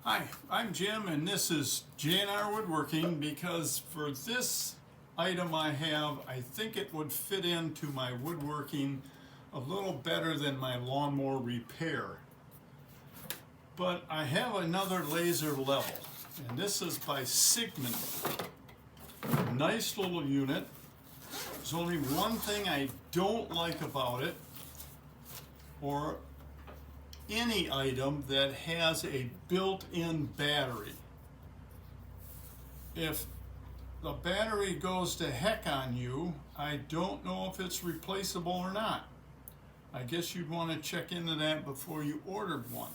Hi, I'm Jim and this is J&R Woodworking because for this item I think it would fit into my woodworking a little better than my lawnmower repair. But I have another laser level and this is by Sigman. Nice little unit. There's only one thing I don't like about it, or any item that has a built-in battery. If the battery goes to heck on you, I don't know if it's replaceable or not. I guess you'd want to check into that before you ordered one.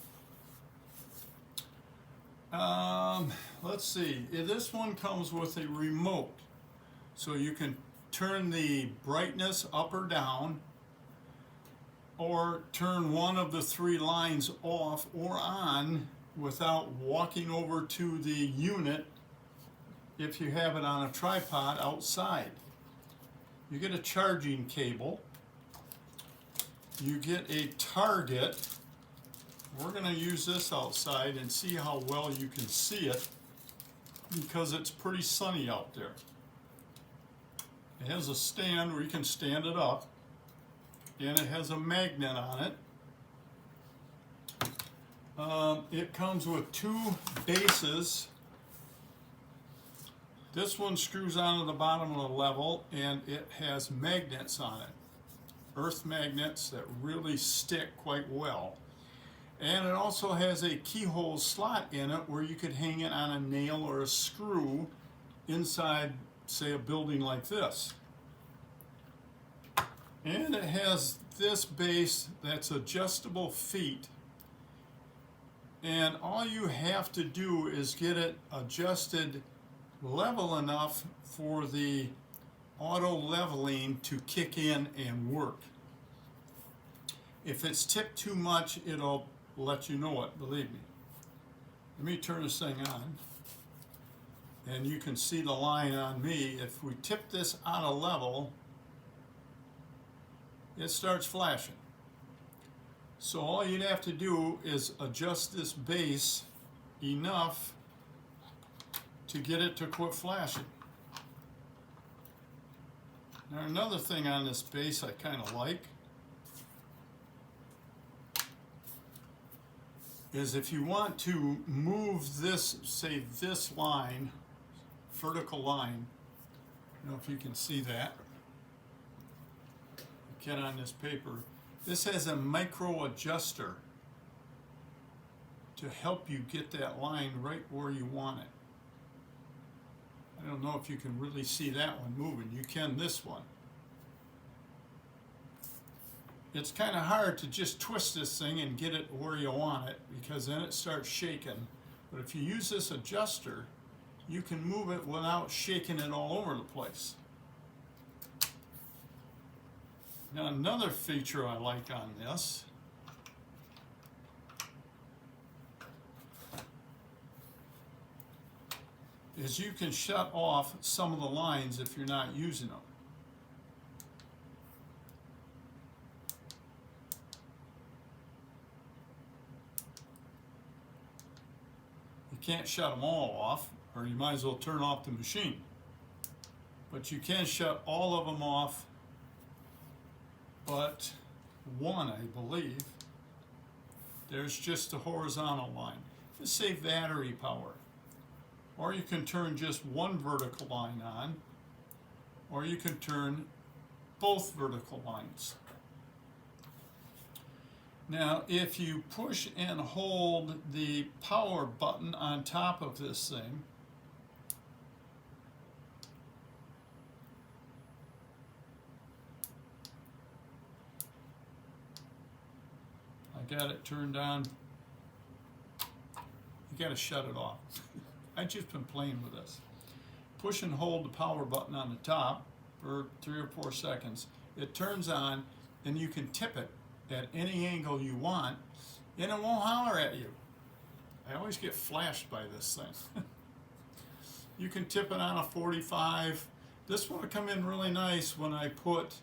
Let's see, this one comes with a remote, so you can turn the brightness up or down, or turn one of the three lines off or on without walking over to the unit if you have it on a tripod outside. You get a charging cable, you get a target. We're going to use this outside and see how well you can see it because it's pretty sunny out there. It has a stand where you can stand it up, and it has a magnet on it. It comes with two bases. This one screws onto the bottom of the level and it has magnets on it. Earth magnets that really stick quite well. And it also has a keyhole slot in it where you could hang it on a nail or a screw inside, say, a building like this. And it has this base that's adjustable feet, and all you have to do is get it adjusted level enough for the auto leveling to kick in and work. If it's tipped too much, it'll let you know it, believe me. Let me turn this thing on and you can see the line on me. If we tip this out of level, it starts flashing. So all you'd have to do is adjust this base enough to get it to quit flashing. Now another thing on this base I kind of like is if you want to move this, say this line, vertical line, I don't know if you can see that. Get on this paper. This has a micro adjuster to help you get that line right where you want it. I don't know if you can really see that one moving. You can this one. It's kind of hard to just twist this thing and get it where you want it because then it starts shaking. But if you use this adjuster, you can move it without shaking it all over the place. Now another feature I like on this is you can shut off some of the lines if you're not using them. You can't shut them all off, or you might as well turn off the machine. But you can shut all of them off, but one, I believe, there's just a horizontal line. Just save battery power. Or you can turn just one vertical line on, or you can turn both vertical lines. Now, if you push and hold the power button on top of this thing, I got it turned on. You got to shut it off. I've just been playing with this. Push and hold the power button on the top for 3 or 4 seconds. It turns on, and you can tip it at any angle you want, and it won't holler at you. I always get flashed by this thing. You can tip it on a 45. This one will come in really nice when I put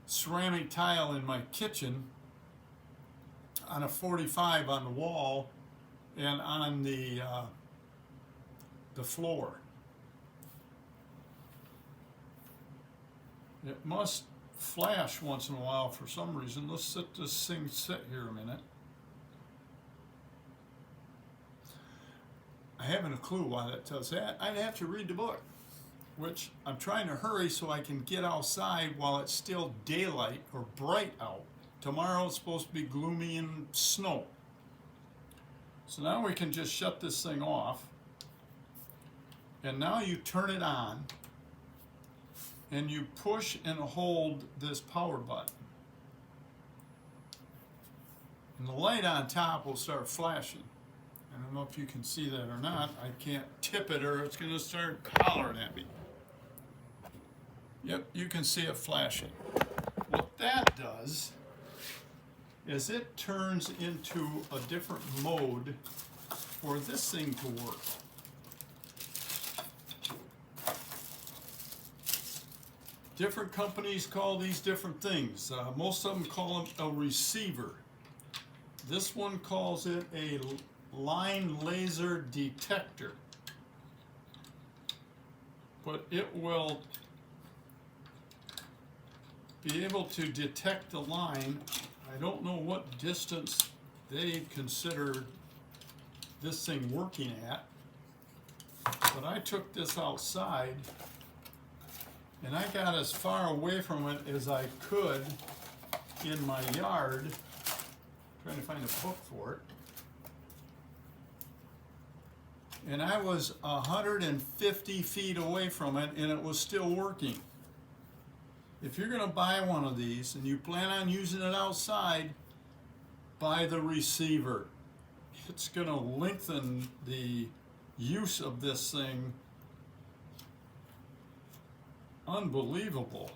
ceramic tile in my kitchen on a 45 on the wall and on the floor. It must flash once in a while for some reason. Let's let this thing sit here a minute. I haven't a clue why that does that. I'd have to read the book, which I'm trying to hurry so I can get outside while it's still daylight or bright out. Tomorrow it's supposed to be gloomy and snow. So now we can just shut this thing off. And now you turn it on and you push and hold this power button. And the light on top will start flashing. I don't know if you can see that or not. I can't tip it or it's going to start hollering at me. Yep, you can see it flashing. What that does is it turns into a different mode for this thing to work. Different companies call these different things. Most of them call them a receiver. This one calls it a line laser detector. But it will be able to detect the line. I don't know what distance they consider this thing working at, but I took this outside and I got as far away from it as I could in my yard, trying to find a book for it. And I was 150 feet away from it and it was still working. If you're going to buy one of these and you plan on using it outside, buy the receiver. It's going to lengthen the use of this thing. Unbelievable.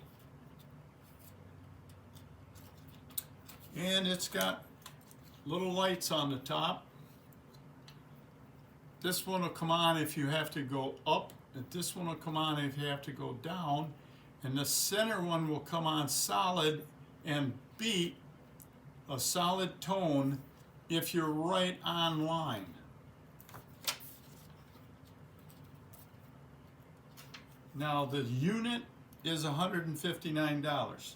And it's got little lights on the top. This one will come on if you have to go up, and this one will come on if you have to go down, and the center one will come on solid and beat a solid tone if you're right on line. Now the unit is $159.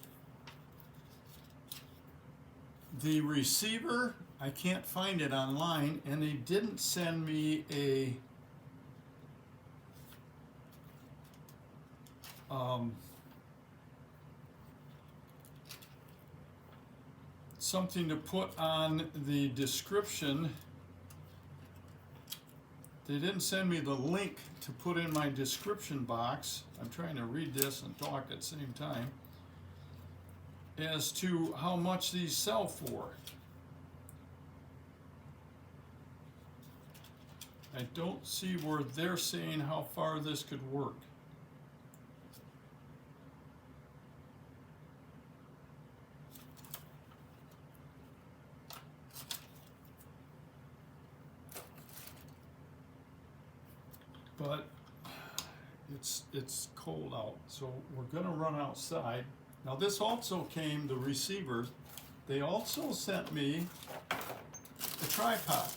The receiver, I can't find it online, and they didn't send me a something to put on the description. They didn't send me the link to put in my description box. I'm trying to read this and talk at the same time, as to how much these sell for. I don't see where they're saying how far this could work. But it's cold out, so we're gonna run outside. Now this also came, the receiver, they also sent me a tripod.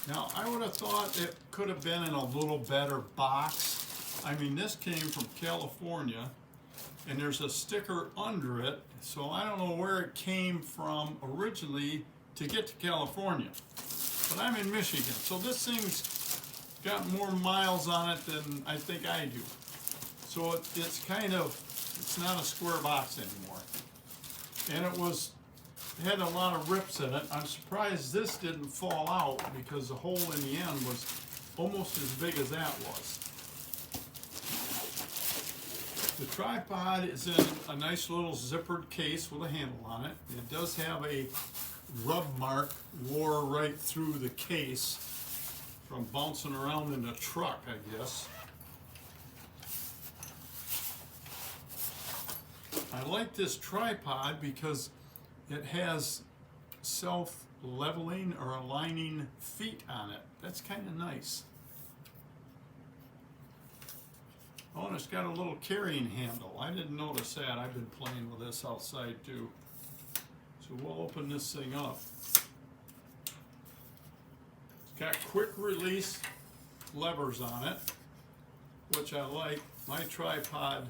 Now I would have thought it could have been in a little better box. I mean, this came from California and there's a sticker under it, so I don't know where it came from originally to get to California. But I'm in Michigan, so this thing's got more miles on it than I think I do. So it's kind of, it's not a square box anymore. And it had a lot of rips in it. I'm surprised this didn't fall out because the hole in the end was almost as big as that was. The tripod is in a nice little zippered case with a handle on it. It does have a rub mark wore right through the case from bouncing around in the truck, I guess. I like this tripod because it has self-leveling or aligning feet on it. That's kind of nice. Oh, and it's got a little carrying handle. I didn't notice that. I've been playing with this outside too. So we'll open this thing up. It's Got quick release levers on it, which I like. My tripod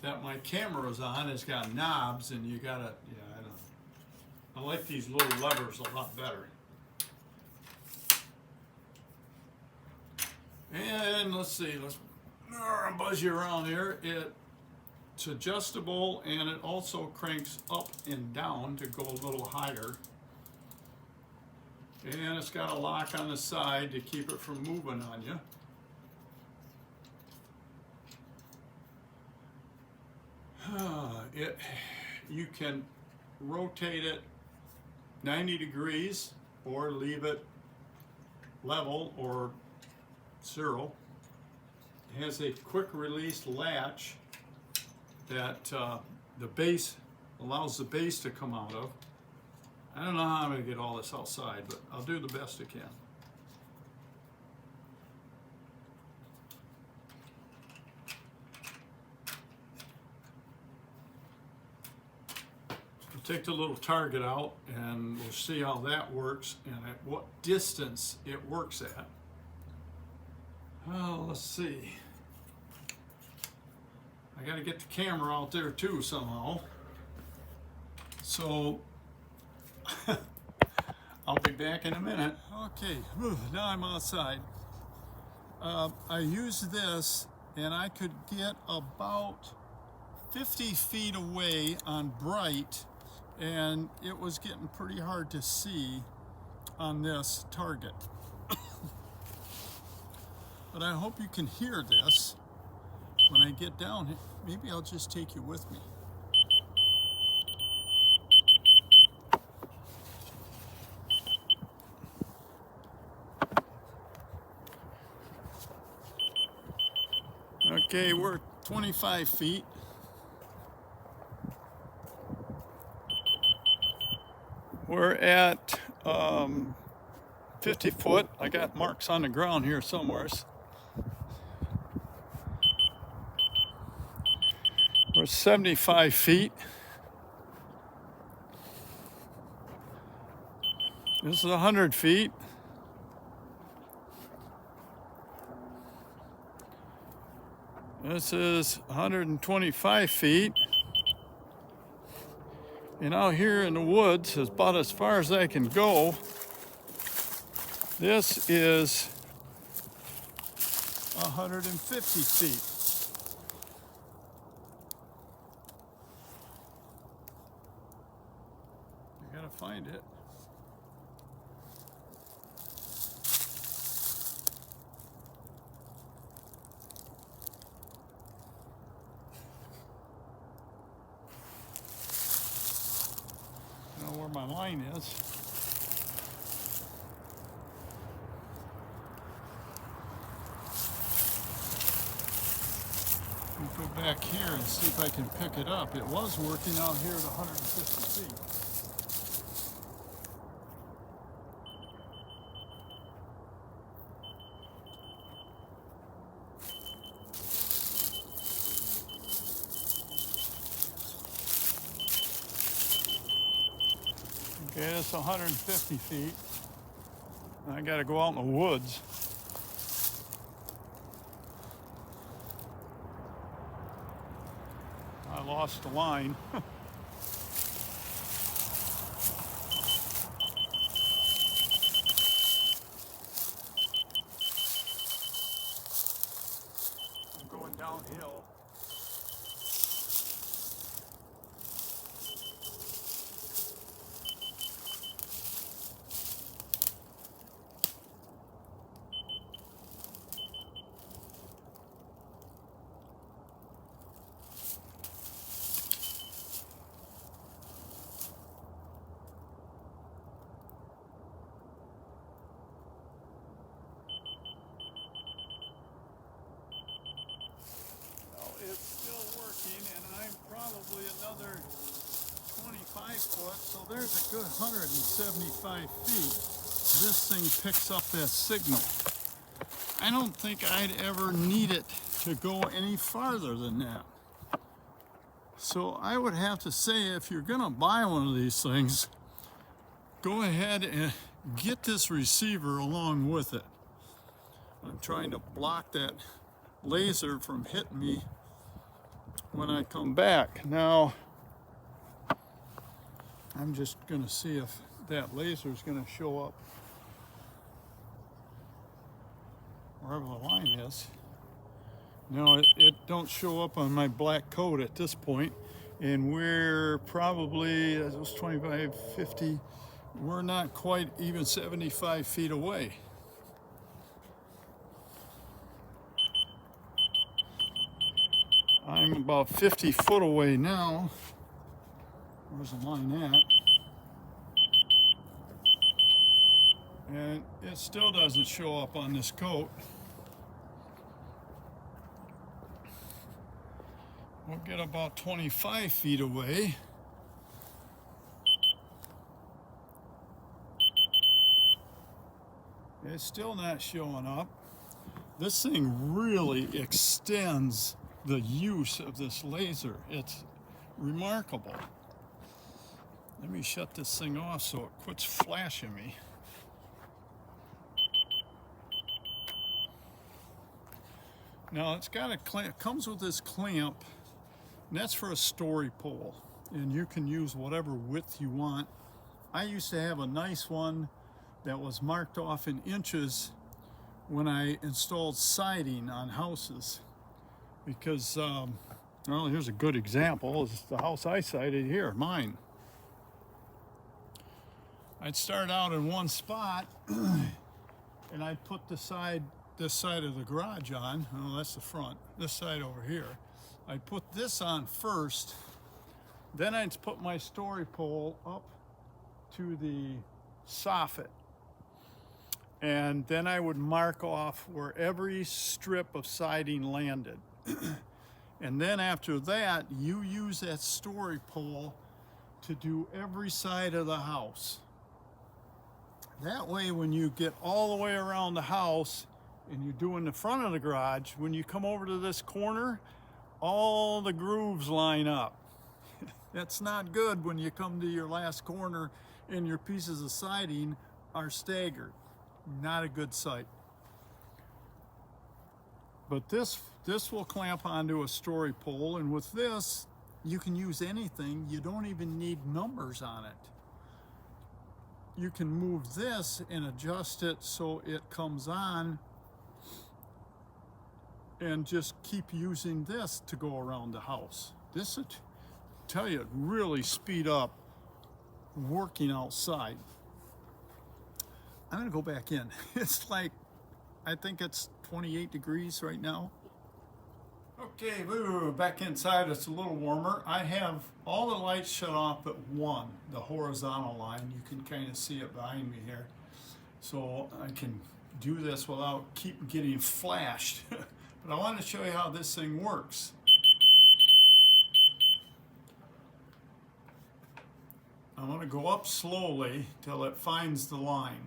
that my camera is on has got knobs, and you gotta, yeah, I like these little levers a lot better. And let's see, let's buzz you around here. It's adjustable, and it also cranks up and down to go a little higher. And it's got a lock on the side to keep it from moving on you. You can rotate it 90 degrees or leave it level or zero. It has a quick release latch that the base allows the base to come out of. I don't know how I'm going to get all this outside, but I'll do the best I can. We'll take the little target out and we'll see how that works and at what distance it works at. Oh, let's see. I got to get the camera out there too somehow. So I'll be back in a minute. Okay, now I'm outside. I used this and I could get about 50 feet away on bright, and it was getting pretty hard to see on this target. But I hope you can hear this when I get down here. Maybe I'll just take you with me. Okay, we're 25 feet. We're at 50 foot. I got marks on the ground here somewhere. We're 75 feet. This is 100 feet. This is 125 feet. And out here in the woods is about as far as I can go. This is 150 feet. You gotta find it. Where my line is. I'll go back here and see if I can pick it up. It was working out here at 150 feet. Okay, that's 150 feet. I gotta go out in the woods. I lost the line. I'm going downhill. It's still working, and I'm probably another 25 foot, so there's a good 175 feet. This thing picks up that signal. I don't think I'd ever need it to go any farther than that. So I would have to say, if you're gonna buy one of these things, go ahead get this receiver along with it. I'm trying to block that laser from hitting me when I come back. Now, I'm just going to see if that laser is going to show up wherever the line is. No, it don't show up on my black coat at this point, and we're probably, it was 25, 50, we're not quite even 75 feet away. I'm about 50 foot away now. Where's the line at? And it still doesn't show up on this coat. We'll get about 25 feet away. It's still not showing up. This thing really extends the use of this laser. It's remarkable. Let me shut this thing off so it quits flashing me. Now it's got a clamp, it comes with this clamp, and that's for a story pole, and you can use whatever width you want. I used to have a nice one that was marked off in inches when I installed siding on houses, because well, here's a good example. It's the house I sided here, mine. I'd start out in one spot and I'd put this side of the garage on. Oh, that's the front. This side over here. I'd put this on first, then I'd put my story pole up to the soffit, and then I would mark off where every strip of siding landed. And then after that, you use that story pole to do every side of the house. That way, when you get all the way around the house and you're doing the front of the garage, when you come over to this corner, all the grooves line up. That's not good when you come to your last corner and your pieces of siding are staggered. Not a good sight. But this will clamp onto a story pole, and with this, you can use anything. You don't even need numbers on it. You can move this and adjust it so it comes on, and just keep using this to go around the house. This would tell you, really speed up working outside. I'm gonna go back in. It's like, I think it's 28 degrees right now. Okay, back inside. It's a little warmer. I have all the lights shut off but one, the horizontal line. You can kind of see it behind me here. So I can do this without keep getting flashed. But I want to show you how this thing works. I'm going to go up slowly till it finds the line.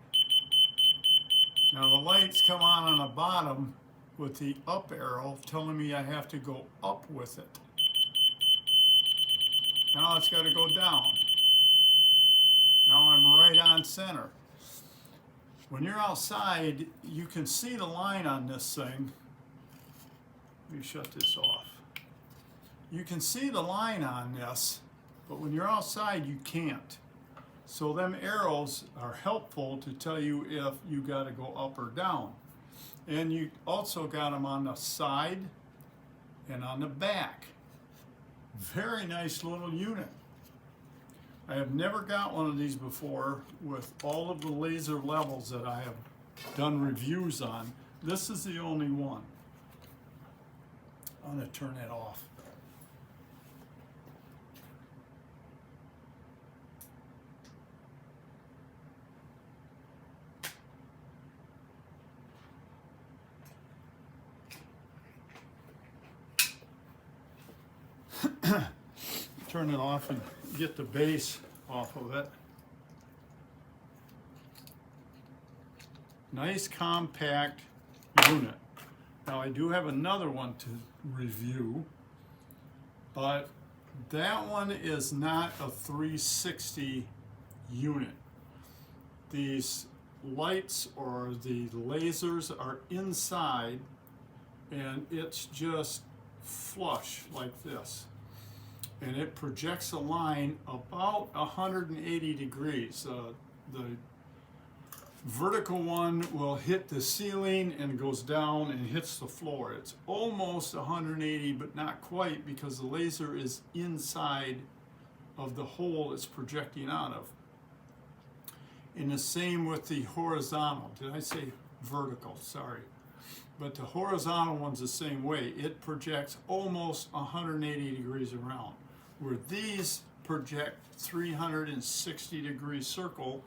Now the lights come on the bottom with the up arrow telling me I have to go up with it. Now it's got to go down. Now I'm right on center. When you're outside, you can see the line on this thing. Let me shut this off. You can see the line on this, but when you're outside, you can't. So them arrows are helpful to tell you if you got to go up or down. And you also got them on the side and on the back. Very nice little unit. I have never got one of these before with all of the laser levels that I have done reviews on. This is the only one. I'm going to turn that off. Turn it off and get the base off of it. Nice compact unit. Now I do have another one to review, but that one is not a 360 unit. these lights or the lasers are inside, and it's just flush like this. And it projects a line about 180 degrees. The vertical one will hit the ceiling and goes down and hits the floor. It's almost 180, but not quite, because the laser is inside of the hole it's projecting out of. And the same with the horizontal. Did I say vertical? Sorry. But the horizontal one's the same way. It projects almost 180 degrees around, where these project 360 degree circle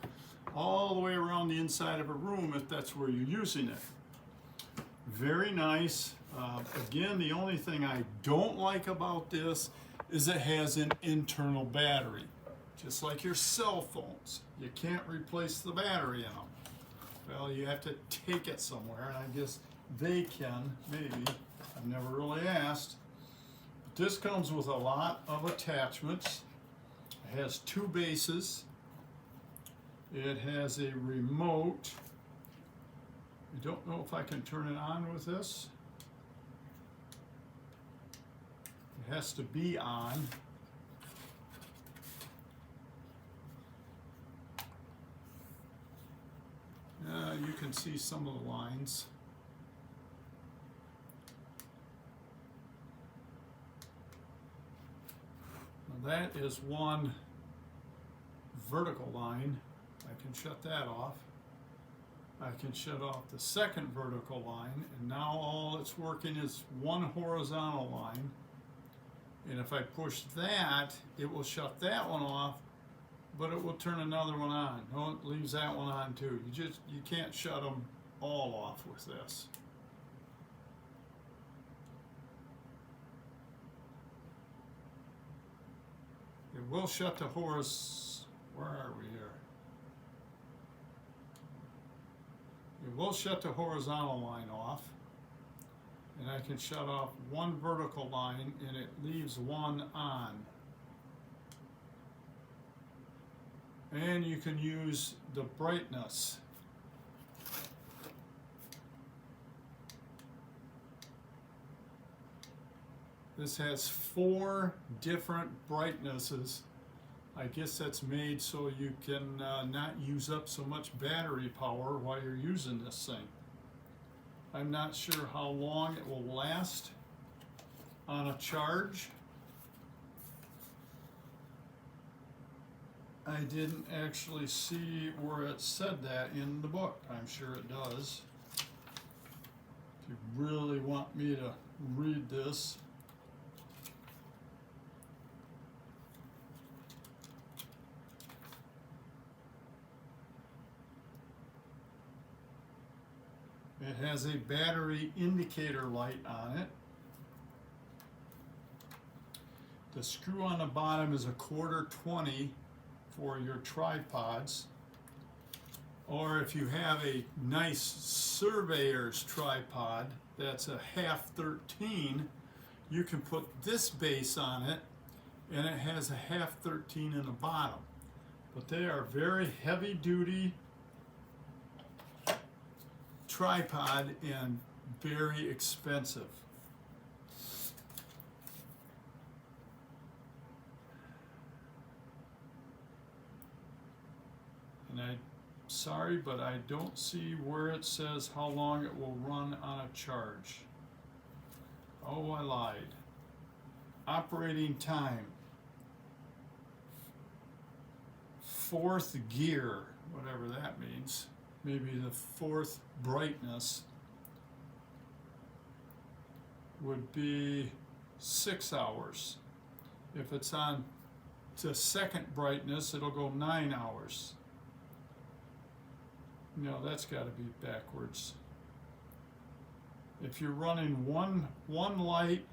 all the way around the inside of a room if that's where you're using it. Very nice. Again, the only thing I don't like about this is it has an internal battery. Just like your cell phones. You can't replace the battery in them. Well, you have to take it somewhere, and I guess they can, maybe. I've never really asked. But this comes with a lot of attachments. It has 2 bases. It has a remote. I don't know if I can turn it on with this. It has to be on. You can see some of the lines. Now that is one vertical line. I can shut that off. I can shut off the second vertical line, and now all it's working is one horizontal line. And if I push that, it will shut that one off, but it will turn another one on. No, it leaves that one on too. You can't shut them all off with this. It will shut the where are we here? It will shut the horizontal line off, and I can shut off one vertical line, and it leaves one on. And you can use the brightness. This has 4 different brightnesses. I guess that's made so you can not use up so much battery power while you're using this thing. I'm not sure how long it will last on a charge. I didn't actually see where it said that in the book. I'm sure it does. If you really want me to read this. It has a battery indicator light on it. The screw on the bottom is a 1/4-20 for your tripods. Or if you have a nice surveyor's tripod that's a 1/2-13, you can put this base on it, and it has a 1/2-13 in the bottom. But they are very heavy duty tripod and very expensive. And I'm sorry, but I don't see where it says how long it will run on a charge. Oh, I lied. Operating time. 4th gear, whatever that means. Maybe the 4th brightness would be 6 hours. If it's on to 2nd brightness, it'll go 9 hours. No, that's got to be backwards. If you're running one light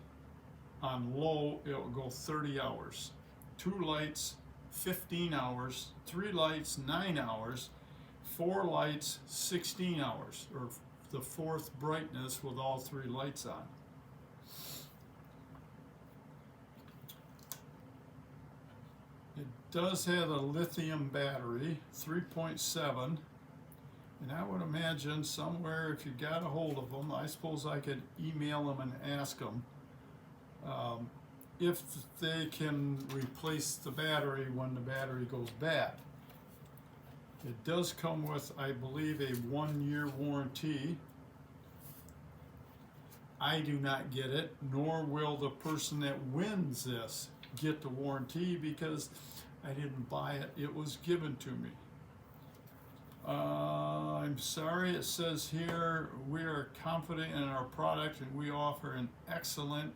on low, it will go 30 hours. 2 lights, 15 hours. 3 lights, 9 hours. 4 lights, 16 hours, or the 4th brightness with all 3 lights on. It does have a lithium battery, 3.7, and I would imagine somewhere if you got a hold of them, I suppose I could email them and ask them if they can replace the battery when the battery goes bad. It does come with, I believe, a 1-year warranty. I do not get it, nor will the person that wins this get the warranty because I didn't buy it. It was given to me. I'm sorry, it says here, we are confident in our product and we offer an excellent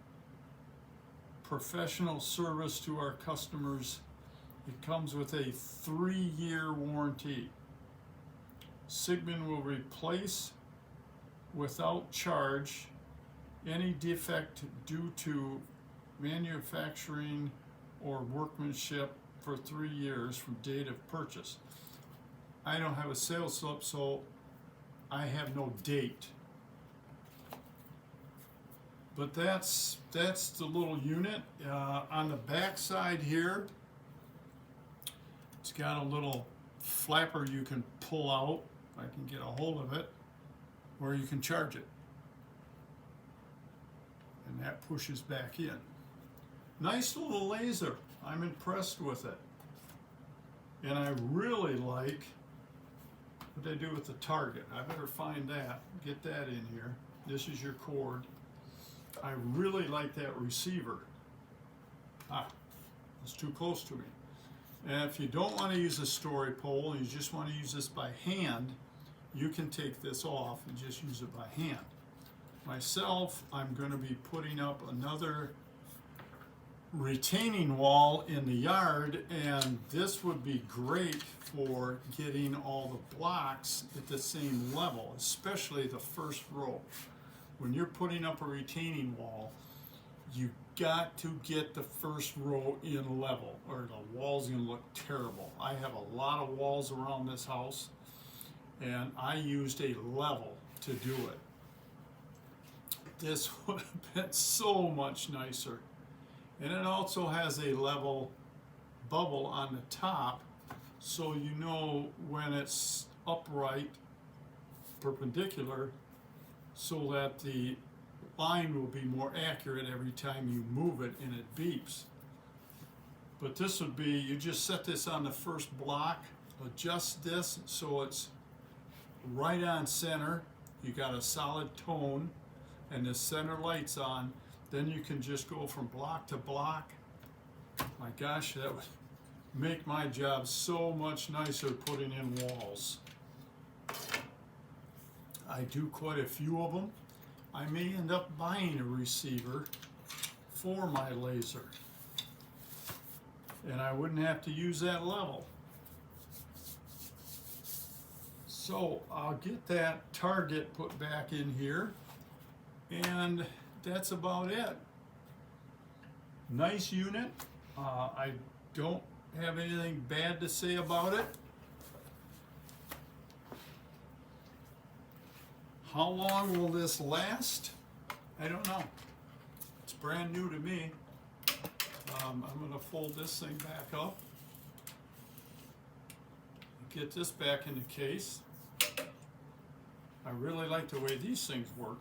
professional service to our customers. It comes with a 3-year warranty. Sigman will replace without charge any defect due to manufacturing or workmanship for 3 years from date of purchase. I don't have a sales slip, so I have no date. But that's the little unit. On the back side here, it's got a little flapper you can pull out, if I can get a hold of it, where you can charge it. And that pushes back in. Nice little laser. I'm impressed with it. And I really like what they do with the target. I better find that, get that in here. This is your cord. I really like that receiver. It's too close to me. And if you don't want to use a story pole and you just want to use this by hand, you can take this off and just use it by hand. Myself, I'm going to be putting up another retaining wall in the yard, and this would be great for getting all the blocks at the same level, especially the first row. When you're putting up a retaining wall, you got to get the first row in level or the wall's gonna look terrible. I have a lot of walls around this house and I used a level to do it. This would have been so much nicer. And it also has a level bubble on the top so you know when it's upright, perpendicular, so that the line will be more accurate every time you move it and it beeps. But this would be, you just set this on the first block, adjust this so it's right on center, you got a solid tone, and the center light's on, then you can just go from block to block. My gosh, that would make my job so much nicer putting in walls. I do quite a few of them. I may end up buying a receiver for my laser. And I wouldn't have to use that level. So I'll get that target put back in here. And that's about it. Nice unit. I don't have anything bad to say about it. How long will this last? I don't know. It's brand new to me. I'm going to fold this thing back up. Get this back in the case. I really like the way these things work.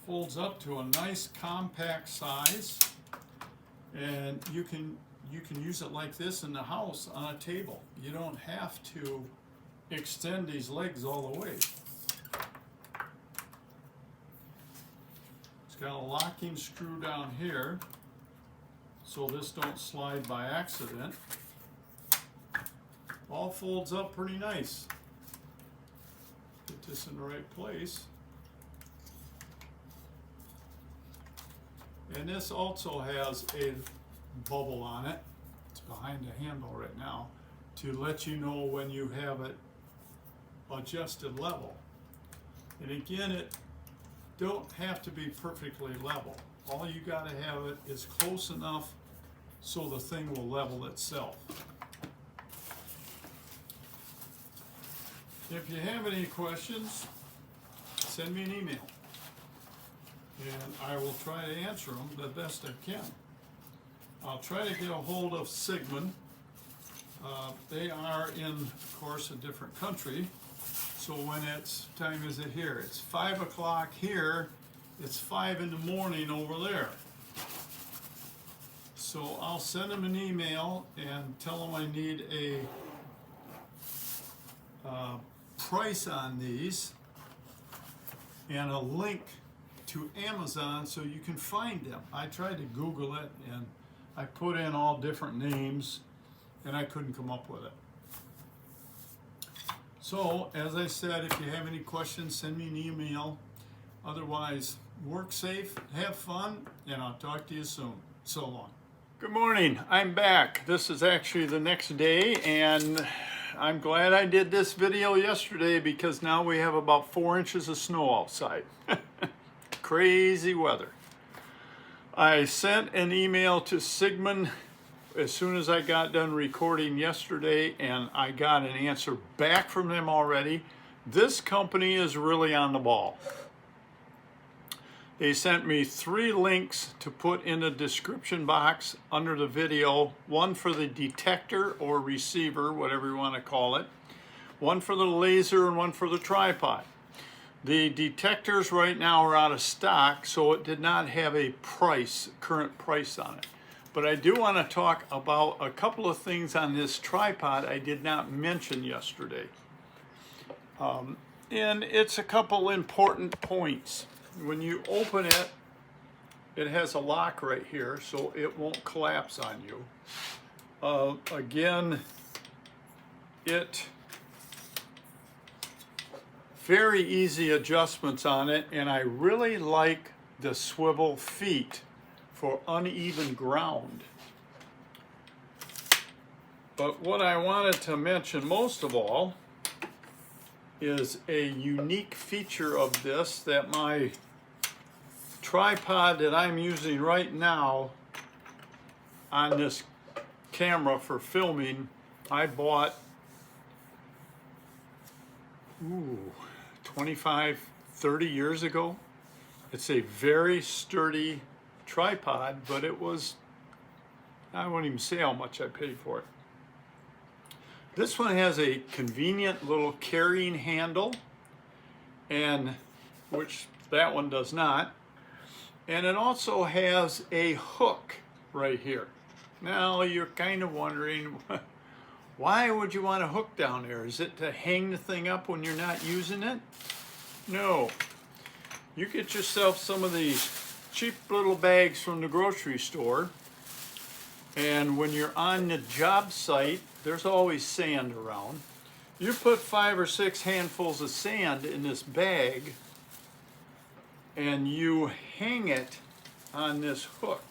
Folds up to a nice compact size, and you can use it like this in the house on a table. You don't have to extend these legs all the way. It's got a locking screw down here so this don't slide by accident. All folds up pretty nice. Get this in the right place. And this also has a bubble on it. It's behind the handle right now to let you know when you have it adjusted level. And again, it don't have to be perfectly level. All you got to have it is close enough so the thing will level itself. If you have any questions, send me an email. and I will try to answer them the best I can. I'll try to get a hold of Sigman. They are in, of course, a different country. So when it's, time is it here? It's 5 o'clock here. It's 5 in the morning over there. So I'll send them an email and tell them I need a price on these and a link to Amazon so you can find them. I tried to Google it and I put in all different names and I couldn't come up with it. So, as I said, if you have any questions, send me an email. Otherwise, work safe, have fun, and I'll talk to you soon. So long. Good morning. I'm back. This is actually the next day, and I'm glad I did this video yesterday because now we have about 4 inches of snow outside. Crazy weather. I sent an email to Sigman as soon as I got done recording yesterday, and I got an answer back from them already. This company is really on the ball. They sent me 3 links to put in the description box under the video. One for the detector or receiver, whatever you want to call it. One for the laser and one for the tripod. The detectors right now are out of stock, so it did not have a price, current price on it. But I do want to talk about a couple of things on this tripod I did not mention yesterday. And it's a couple important points. When you open it, it has a lock right here, so it won't collapse on you. Again, very easy adjustments on it, and I really like the swivel feet for uneven ground. But what I wanted to mention most of all is a unique feature of this that my tripod that I'm using right now on this camera for filming, I bought 25, 30 years ago. It's a very sturdy tripod, but it was, I won't even say how much I paid for it. This one has a convenient little carrying handle, and which that one does not. And it also has a hook right here. Now you're kind of wondering, why would you want a hook down there? Is it to hang the thing up when you're not using it? No. You get yourself some of these cheap little bags from the grocery store, and when you're on the job site, there's always sand around. You put 5 or 6 handfuls of sand in this bag and you hang it on this hook.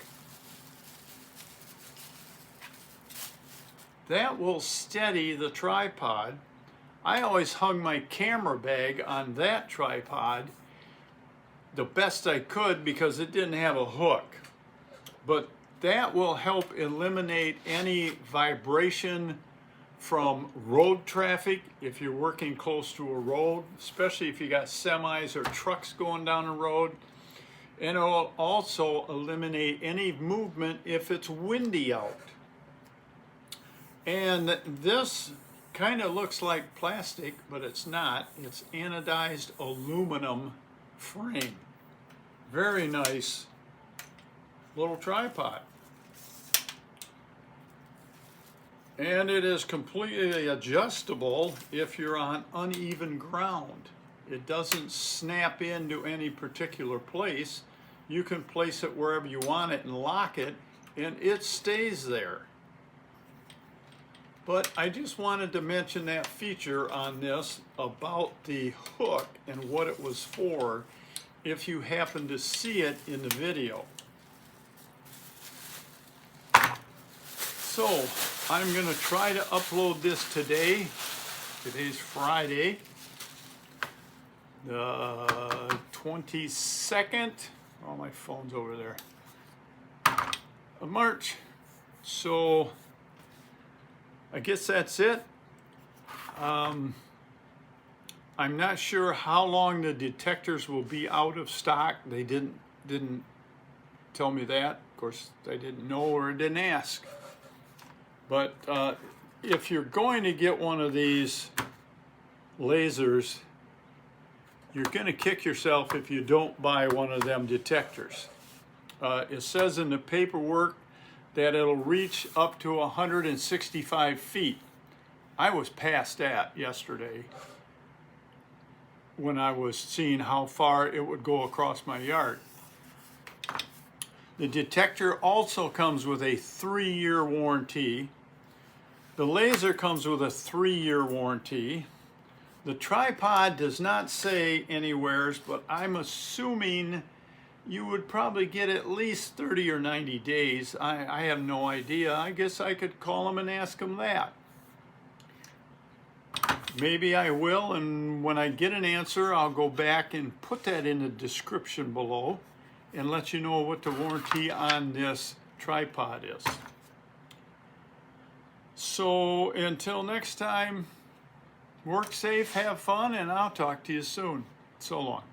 That will steady the tripod. I always hung my camera bag on that tripod the best I could because it didn't have a hook. But that will help eliminate any vibration from road traffic if you're working close to a road, especially if you got semis or trucks going down the road. And it will also eliminate any movement if it's windy out. And this kind of looks like plastic, but it's not. It's anodized aluminum frame. Very nice little tripod. And it is completely adjustable if you're on uneven ground. It doesn't snap into any particular place. You can place it wherever you want it and lock it, and it stays there. But I just wanted to mention that feature on this about the hook and what it was for if you happen to see it in the video. So I'm going to try to upload this today. Today's Friday, the 22nd. Oh, my phone's over there. Of March. So I guess that's it. I'm not sure how long the detectors will be out of stock. They didn't didn't tell me that. Of course, I didn't know or didn't ask. But if you're going to get one of these lasers, you're going to kick yourself if you don't buy one of them detectors. It says in the paperwork that it'll reach up to 165 feet. I was past that yesterday when I was seeing how far it would go across my yard. The detector also comes with a 3-year warranty. The laser comes with a 3-year warranty. The tripod does not say anywheres, but I'm assuming you would probably get at least 30 or 90 days. I have no idea. I guess I could call them and ask them that. Maybe I will, and when I get an answer, I'll go back and put that in the description below and let you know what the warranty on this tripod is. So until next time, work safe, have fun, and I'll talk to you soon. So long.